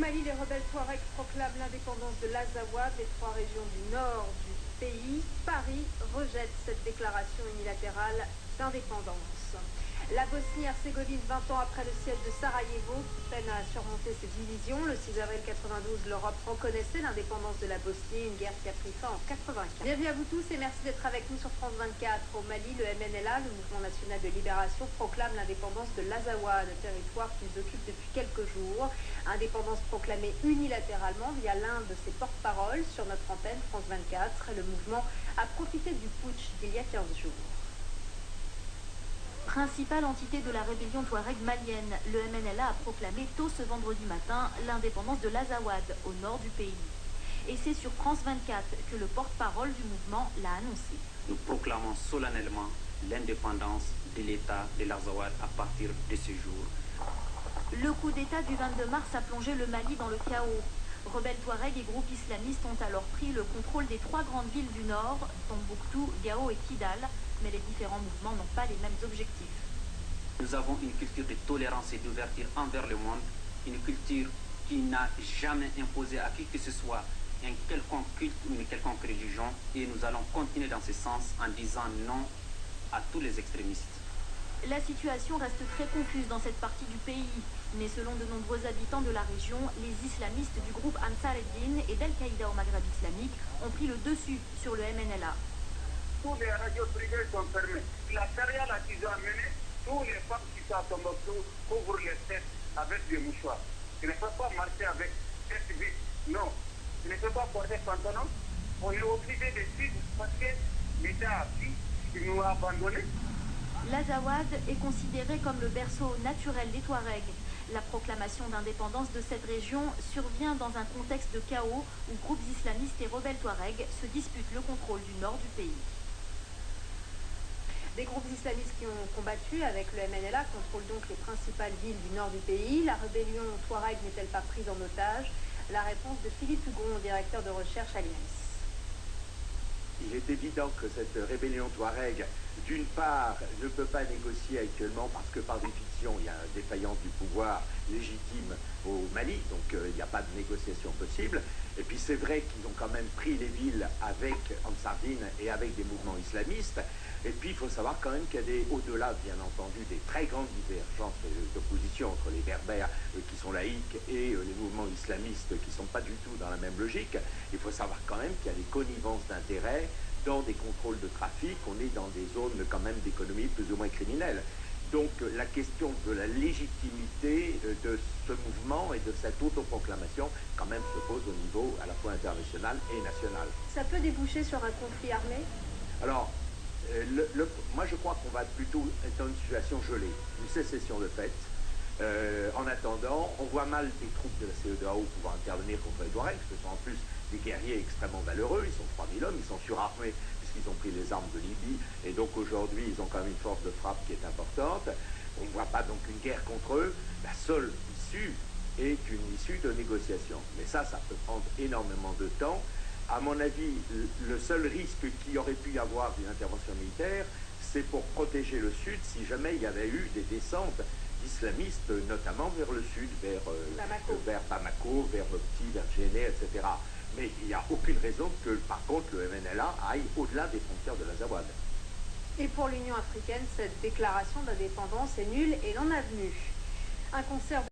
Mali, les rebelles Touaregs proclament l'indépendance de l'Azawad, les trois régions du nord du pays. Paris rejette cette déclaration unilatérale d'indépendance. La Bosnie-Herzégovine, 20 ans après le siège de Sarajevo, peine à surmonter ses divisions. Le 6 avril 92, l'Europe reconnaissait l'indépendance de la Bosnie, une guerre qui a pris fin en 84. Bienvenue à vous tous et merci d'être avec nous sur France 24. Au Mali, le MNLA, le Mouvement National de Libération, proclame l'indépendance de l'Azawad, territoire qu'ils occupent depuis quelques jours. Indépendance proclamée unilatéralement via l'un de ses porte-paroles sur notre antenne France 24. Le mouvement a profité du putsch d'il y a 15 jours. Principale entité de la rébellion touareg malienne, le MNLA a proclamé tôt ce vendredi matin l'indépendance de l'Azawad, au nord du pays. Et c'est sur France 24 que le porte-parole du mouvement l'a annoncé. Nous proclamons solennellement l'indépendance de l'État de l'Azawad à partir de ce jour. Le coup d'État du 22 mars a plongé le Mali dans le chaos. Rebelles touaregs et groupes islamistes ont alors pris le contrôle des trois grandes villes du nord, Tombouctou, Gao et Kidal, mais les différents mouvements n'ont pas les mêmes objectifs. Nous avons une culture de tolérance et d'ouverture envers le monde, une culture qui n'a jamais imposé à qui que ce soit un quelconque culte ou une quelconque religion, et nous allons continuer dans ce sens en disant non à tous les extrémistes. La situation reste très confuse dans cette partie du pays, mais selon de nombreux habitants de la région, les islamistes du groupe Ansar Eddin et d'Al-Qaïda au Maghreb islamique ont pris le dessus sur le MNLA. Tous les radios privées sont fermées. La charia là qu'ils ont amenée, tous les femmes qui sont à Tombouctou couvrent les têtes avec des mouchoirs. Tu ne peux pas marcher avec tête vide. Non. Tu ne peux pas porter pantalon. On est obligé de suivre parce que l'État a dit qu'il nous a abandonnés. L'Azawad est considéré comme le berceau naturel des Touaregs. La proclamation d'indépendance de cette région survient dans un contexte de chaos où groupes islamistes et rebelles Touaregs se disputent le contrôle du nord du pays. Des groupes islamistes qui ont combattu avec le MNLA contrôlent donc les principales villes du nord du pays. La rébellion Touareg n'est-elle pas prise en otage? La réponse de Philippe Hugon, directeur de recherche à l'INES. Il est évident que cette rébellion Touareg, d'une part, ne peut pas négocier actuellement parce que par définition, il y a une défaillance du pouvoir légitime au Mali, donc il n'y a pas de négociation possible. Et puis c'est vrai qu'ils ont quand même pris les villes avec Ansar Dine et avec des mouvements islamistes. Et puis il faut savoir quand même qu'il y a des, au-delà bien entendu des très grandes divergences d'opposition entre les berbères qui sont laïcs et les mouvements islamistes qui ne sont pas du tout dans la même logique. Il faut savoir quand même qu'il y a des connivences d'intérêts dans des contrôles de trafic. On est dans des zones quand même d'économie plus ou moins criminelle. Donc la question de la légitimité de ce mouvement et de cette autoproclamation quand même se pose au niveau à la fois international et national. Ça peut déboucher sur un conflit armé? Alors, moi je crois qu'on va plutôt être dans une situation gelée, une sécession de fait. En attendant, on voit mal des troupes de la CEDEAO pouvoir intervenir contre les Touaregs, ce sont en plus des guerriers extrêmement valeureux, ils sont 3000 hommes, ils sont surarmés puisqu'ils ont pris les armes de Libye, et donc aujourd'hui ils ont quand même une force de frappe qui est importante. On ne voit pas donc une guerre contre eux, la seule issue est une issue de négociation. Mais ça peut prendre énormément de temps. À mon avis, le seul risque qu'il y aurait pu y avoir d'une intervention militaire, c'est pour protéger le Sud si jamais il y avait eu des descentes islamistes, notamment vers le Sud, vers Bamako, vers Mopti, vers Djenné, etc. Mais il n'y a aucune raison que, par contre, le MNLA aille au-delà des frontières de l'Azawad. Et pour l'Union africaine, cette déclaration d'indépendance est nulle et non avenue. Un concert